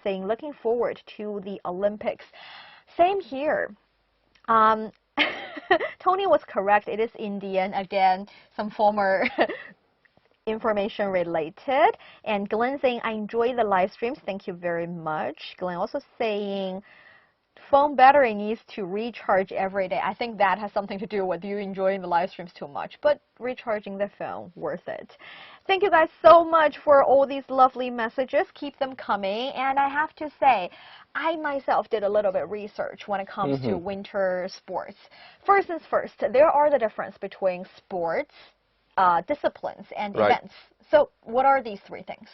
saying, looking forward to the Olympics. Same here. Tony was correct. It is Indian. Again, some former information related. And Glenn saying, I enjoy the live streams. Thank you very much. Glenn also saying, phone battery needs to recharge every day. I think that has something to do with you enjoying the live streams too much, but recharging the phone, worth it. Thank you guys so much for all these lovely messages. Keep them coming. And I have to say, I myself did a little bit of research when it comes to winter sports. First things first, there are the difference between sports, disciplines, and events. So what are these three things?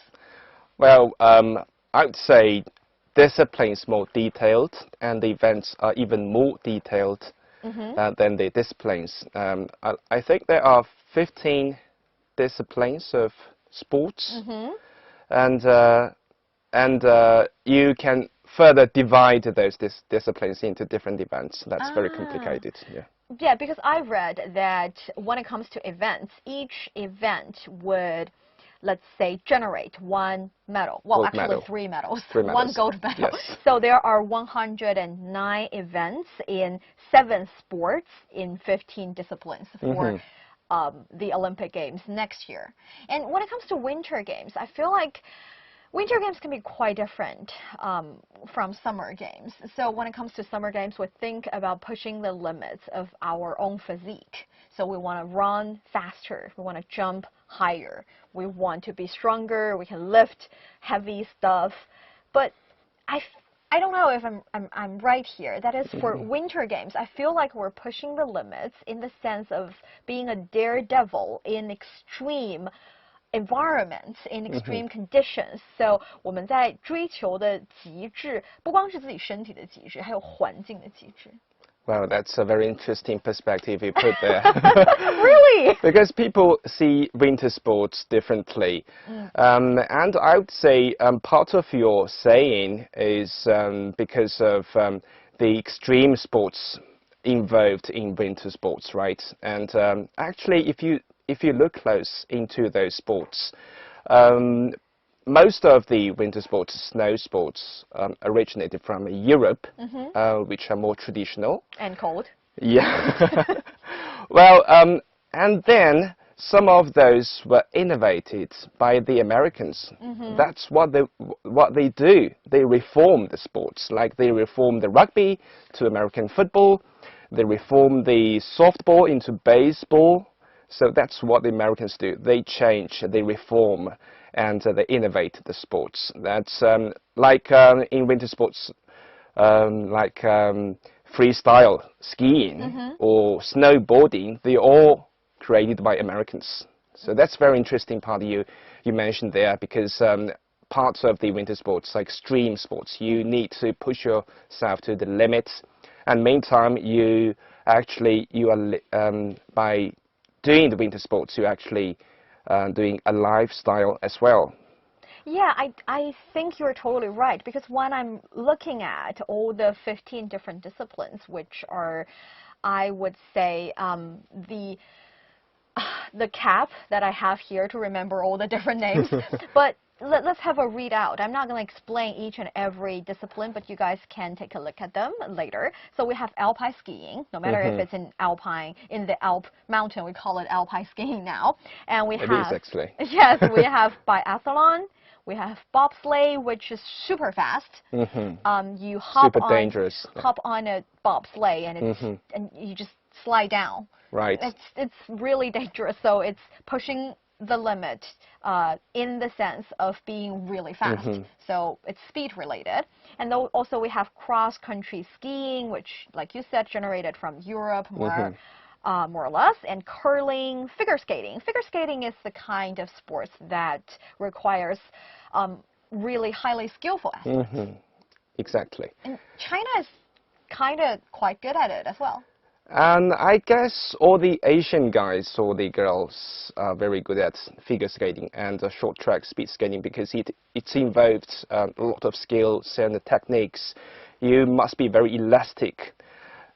Well, I would say disciplines more detailed, and the events are even more detailed than the disciplines. I think there are 15 disciplines of sports, and you can further divide those disciplines into different events. That's very complicated. Yeah, because I read that when it comes to events, each event would, let's say, generate one medal. Well, gold actually medal. three medals. One gold medal. Yes. So there are 109 events in 7 sports in 15 disciplines for the Olympic Games next year. And when it comes to Winter Games, I feel like Winter Games can be quite different from Summer Games. So when it comes to Summer Games, we think about pushing the limits of our own physique. So we want to run faster. We want to jump higher. We want to be stronger. We can lift heavy stuff. But I don't know if I'm right here. That is, for Winter Games, I feel like we're pushing the limits in the sense of being a daredevil in extreme environments, in extreme conditions. So 我们在追求的极致，不光是自己身体的极致，还有环境的极致。Well, that's a very interesting perspective you put there. Really? Because people see winter sports differently. And I would say part of your saying is because of the extreme sports involved in winter sports, right? And actually, if you look close into those sports, most of the winter sports, snow sports, originated from Europe, which are more traditional. And cold. Yeah. Well, and then some of those were innovated by the Americans. That's what they do. They reform the sports, like they reform the rugby to American football. They reform the softball into baseball. So that's what the Americans do. They change, they reform, and they innovate the sports. That's like in winter sports, like freestyle skiing or snowboarding. They're all created by Americans. So that's a very interesting part you mentioned there, because parts of the winter sports, like extreme sports, you need to push yourself to the limits. And meantime, you are by doing the winter sports, you're actually doing a lifestyle as well. Yeah, I think you're totally right, because when I'm looking at all the 15 different disciplines, which are, I would say, the cap that I have here to remember all the different names, but let's have a readout. I'm not going to explain each and every discipline, but you guys can take a look at them later. So we have alpine skiing, no matter if it's in the Alp mountain, we call it alpine skiing now. And we have, it is actually. Yes, we have biathlon. We have bobsleigh, which is super fast. You hop super dangerous. Hop on a bobsleigh, and and you just slide down. Right. It's really dangerous. So it's pushing the limit in the sense of being really fast. So it's speed related. And also we have cross-country skiing, which, like you said, generated from Europe more or less, and curling, figure skating. Figure skating is the kind of sports that requires really highly skillful athletes. Exactly. And China is kind of quite good at it as well. And I guess all the Asian guys or the girls are very good at figure skating and short track speed skating, because it involves a lot of skills and techniques. You must be very elastic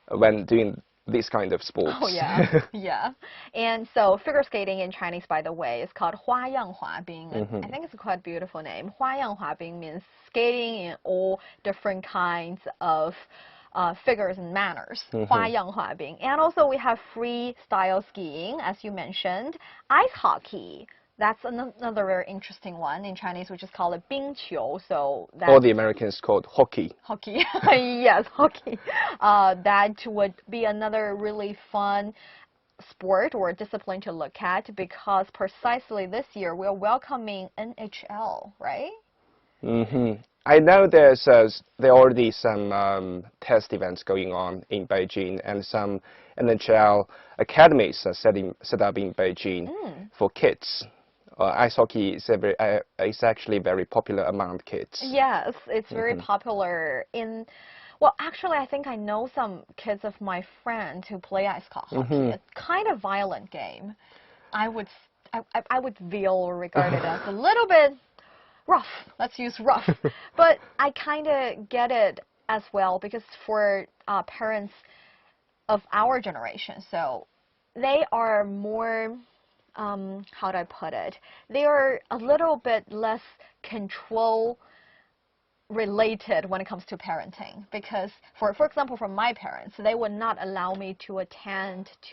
when doing this kind of sports. Oh yeah, yeah. And so figure skating in Chinese, by the way, is called 花样滑冰. I think it's a quite beautiful name. 花样滑冰 means skating in all different kinds of figures and manners. 花样滑冰. And also we have freestyle skiing, as you mentioned, ice hockey. That's another very interesting one in Chinese, which is called 冰球. So that's or the Americans called hockey. Hockey, yes, hockey. That would be another really fun sport or discipline to look at because precisely this year we're welcoming NHL, right? I know there are already some test events going on in Beijing, and some NHL academies are set up in Beijing for kids. Ice hockey is actually very popular among kids. Yes, it's very popular in. Well, actually, I think I know some kids of my friends who play ice hockey. It's kind of violent game. I would feel or regard it as a little bit rough. Let's use rough. But I kind of get it as well because for parents of our generation, so they are more. How do I put it? They are a little bit less control related when it comes to parenting because for example from my parents, they would not allow me to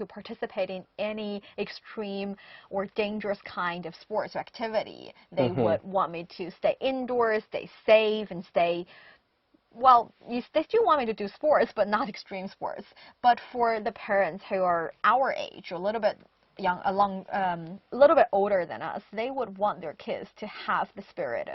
participate in any extreme or dangerous kind of sports or activity. They would want me to stay indoors, stay safe, and well, they still want me to do sports, but not extreme sports. But for the parents who are our age, a little bit young, a little bit older than us, they would want their kids to have the spirit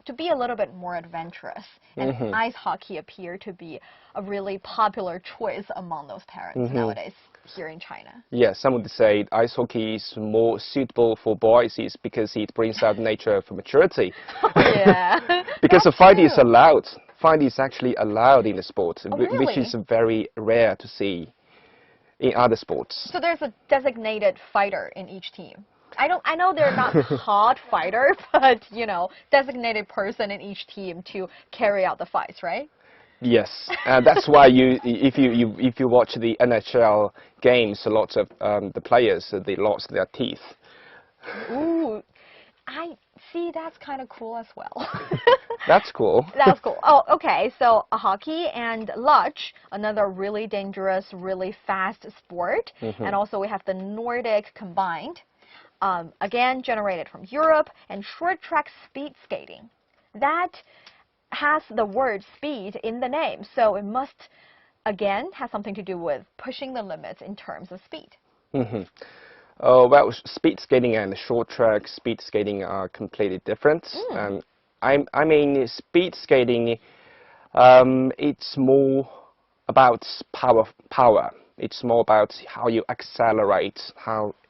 to be a little bit more adventurous. And ice hockey appeared to be a really popular choice among those parents nowadays here in China. Yeah, some would say ice hockey is more suitable for boys because it brings out nature of maturity. Yeah. Because the fight is allowed. Fight is actually allowed in the sport, really? which is very rare to see in other sports. So there's a designated fighter in each team. I know they're not hard fighter, but designated person in each team to carry out the fights, right? Yes, that's why if you watch the NHL games, a lot of the players they lost their teeth. Ooh, I see. That's kind of cool as well. That's cool. That's cool. Oh, okay. So hockey and luge, another really dangerous, really fast sport. And also we have the Nordic combined, again generated from Europe, and short track speed skating. That has the word speed in the name, so it must, again, have something to do with pushing the limits in terms of speed. Well, speed skating and short track speed skating are completely different. I mean, speed skating, it's more about power. It's more about how you accelerate,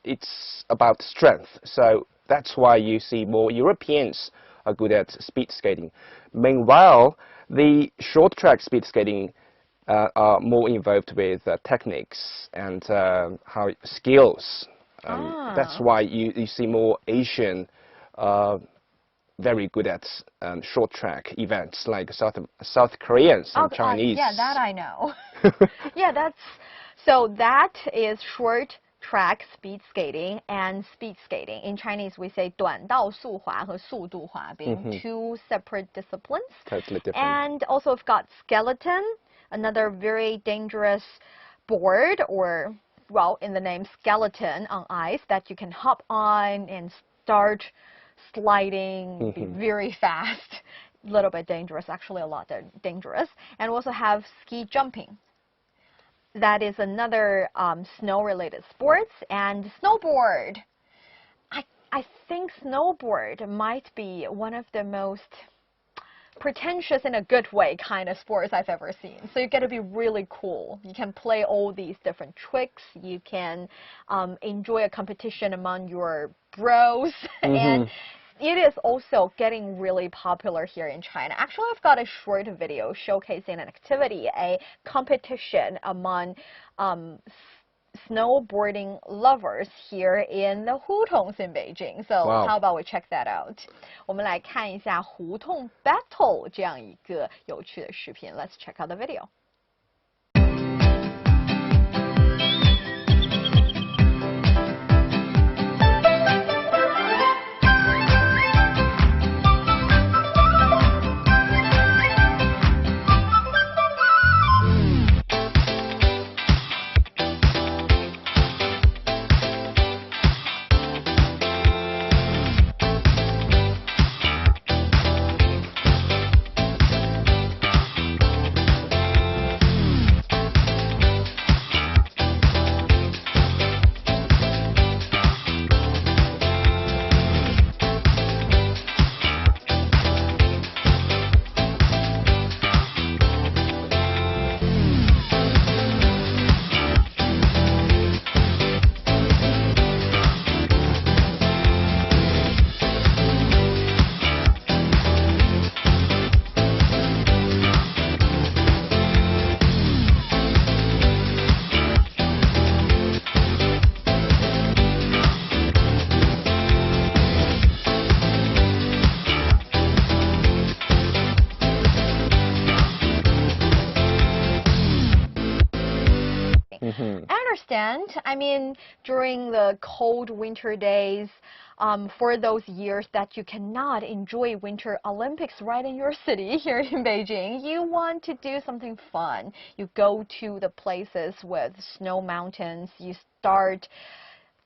it's about strength. So that's why you see more Europeans are good at speed skating. Meanwhile, the short track speed skating are more involved with techniques and skills. That's why you see more Asian very good at short track events like South Koreans and Chinese. Yeah, that I know. Yeah, that is short track speed skating and speed skating. In Chinese, we say 短道速滑 和速度滑冰, two separate disciplines. Totally different. And also we've got skeleton, another very dangerous board, or, well, in the name skeleton on ice that you can hop on and start sliding, be very fast, a little bit dangerous, actually a lot dangerous. And we also have ski jumping. That is another snow-related sports. And snowboard. I think snowboard might be one of the most pretentious in a good way kind of sports I've ever seen. So you get to be really cool. You can play all these different tricks. You can enjoy a competition among your bros. And it is also getting really popular here in China. Actually, I've got a short video showcasing an activity, a competition among snowboarding lovers here in the Hutongs in Beijing. So how about we check that out? 我们来看一下胡同 battle 这样一个有趣的视频. Let's check out the video. I understand. I mean, during the cold winter days, for those years that you cannot enjoy Winter Olympics right in your city here in Beijing, you want to do something fun. You go to the places with snow mountains. You start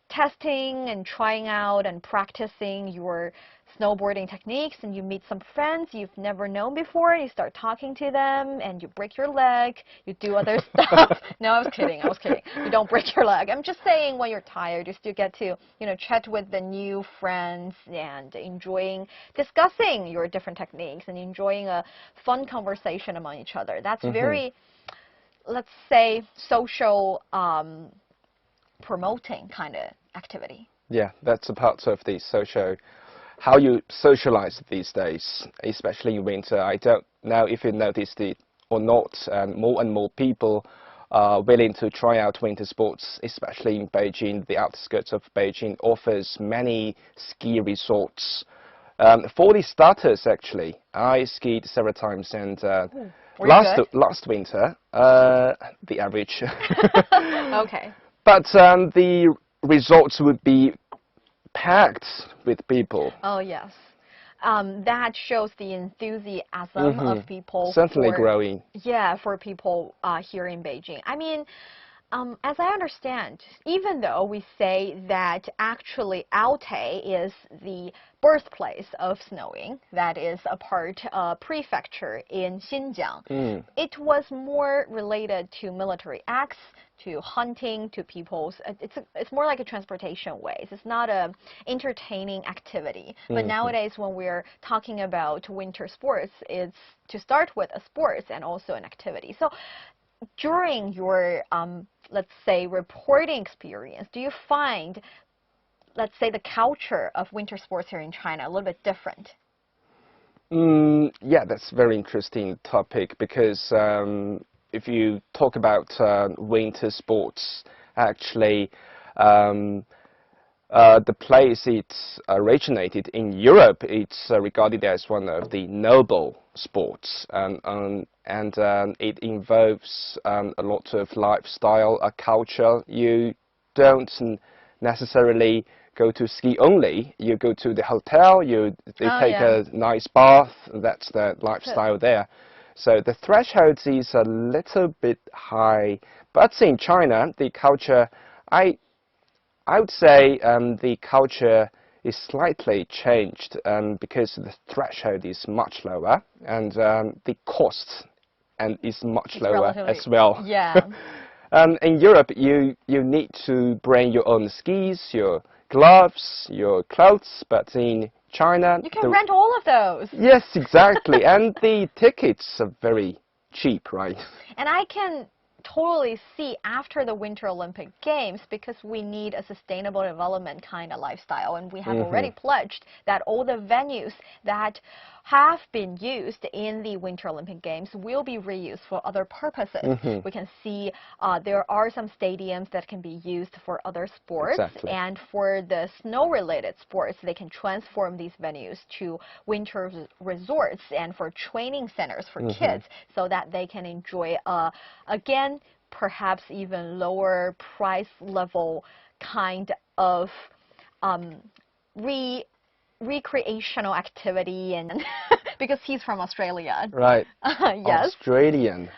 testing and trying out and practicing your snowboarding techniques, and you meet some friends you've never known before. You start talking to them and you break your leg, you do other stuff. No, I was kidding. You don't break your leg. I'm just saying, when you're tired, you still get to, chat with the new friends and discussing your different techniques and enjoying a fun conversation among each other. That's very, let's say, social promoting kind of activity. Yeah, that's a part of the how you socialize these days, especially in winter. I don't know if you noticed it or not, and more people are willing to try out winter sports, especially in Beijing. The outskirts of Beijing offers many ski resorts. For the starters, actually, I skied several times, and last winter, the average. Okay. But the resorts would be packed with people. Oh, yes. That shows the enthusiasm of people. Certainly growing. Yeah, for people here in Beijing. I mean, as I understand, even though we say that actually Altai is the birthplace of snowing, that is a prefecture in Xinjiang, it was more related to military acts, to hunting, to people's. It's more like a transportation ways. It's not a entertaining activity. But nowadays, when we're talking about winter sports, it's to start with a sports and also an activity. So during your, let's say, reporting experience, do you find, let's say, the culture of winter sports here in China a little bit different? Yeah, that's a very interesting topic, because if you talk about winter sports, actually, the place it's originated in Europe, it's regarded as one of the noble sports, and it involves a lot of lifestyle, a culture. You don't necessarily go to ski only. You go to the hotel, you take a nice bath. That's the lifestyle there. So the threshold is a little bit high, but in China, the culture, I would say the culture is slightly changed, because the threshold is much lower, and the cost is much lower as well. Yeah. In Europe, you need to bring your own skis, your gloves, your clothes, but in China, you can rent all of those. Yes, exactly. And the tickets are very cheap, right? And I can totally see after the Winter Olympic Games, because we need a sustainable development kind of lifestyle, and we have already pledged that all the venues that have been used in the Winter Olympic Games will be reused for other purposes. We can see there are some stadiums that can be used for other sports, and for the snow-related sports, they can transform these venues to winter resorts and for training centers for kids, so that they can enjoy, again, perhaps even lower price level kind of recreational activity, and because he's from Australia. Right. Yes. Australian.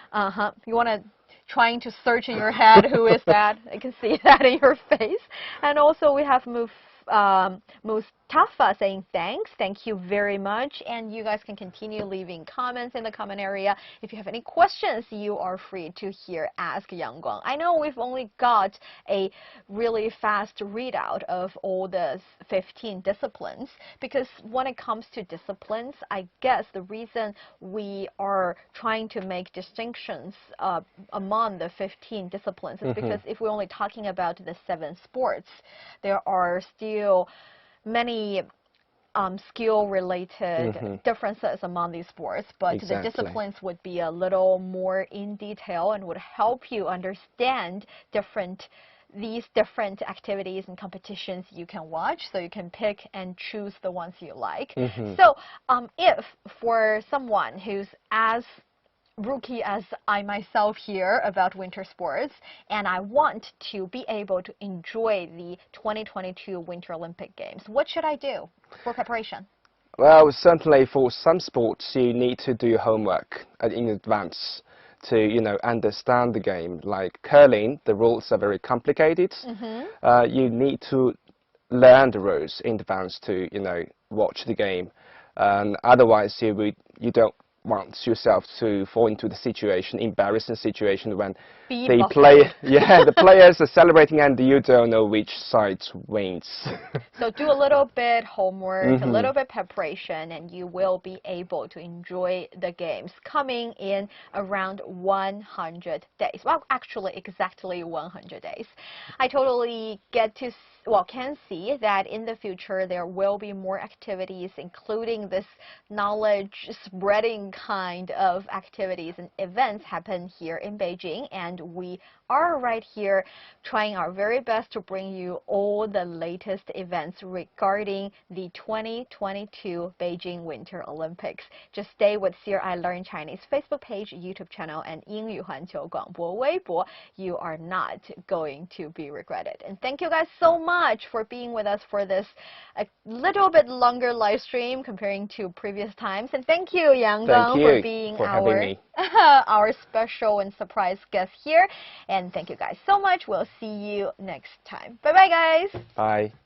You want to trying to search in your head who is that? I can see that in your face. And also we have Mustafa saying thank you very much, and you guys can continue leaving comments in the comment area. If you have any questions, you are free to here ask Yang Guang. I know we've only got a really fast readout of all the 15 disciplines, because when it comes to disciplines, I guess the reason we are trying to make distinctions among the 15 disciplines is because if we're only talking about the 7 sports, there are still many skill-related differences among these sports, but the disciplines would be a little more in detail and would help you understand these different activities and competitions you can watch, so you can pick and choose the ones you like. So if for someone who's as rookie as I myself here about winter sports, and I want to be able to enjoy the 2022 Winter Olympic Games. What should I do for preparation? Well, certainly for some sports, you need to do your homework in advance to, understand the game. Like curling, the rules are very complicated. You need to learn the rules in advance to, watch the game. And otherwise, you don't want yourself to fall into the embarrassing situation when the players are celebrating and you don't know which side wins. So do a little bit homework, a little bit preparation, and you will be able to enjoy the games coming in around 100 days. Well, actually, exactly 100 days. I totally can see that in the future there will be more activities, including this knowledge spreading kind of activities and events happen here in Beijing, and we are right here trying our very best to bring you all the latest events regarding the 2022 Beijing Winter Olympics. Just stay with CRI Learn Chinese Facebook page, YouTube channel, and 英语环球广播微博. You are not going to be regretted. And thank you guys so much for being with us for this a little bit longer live stream comparing to previous times. And thank you, Yang Gang, for being our special and surprise guest here. And thank you guys so much. We'll see you next time. Bye-bye, guys. Bye.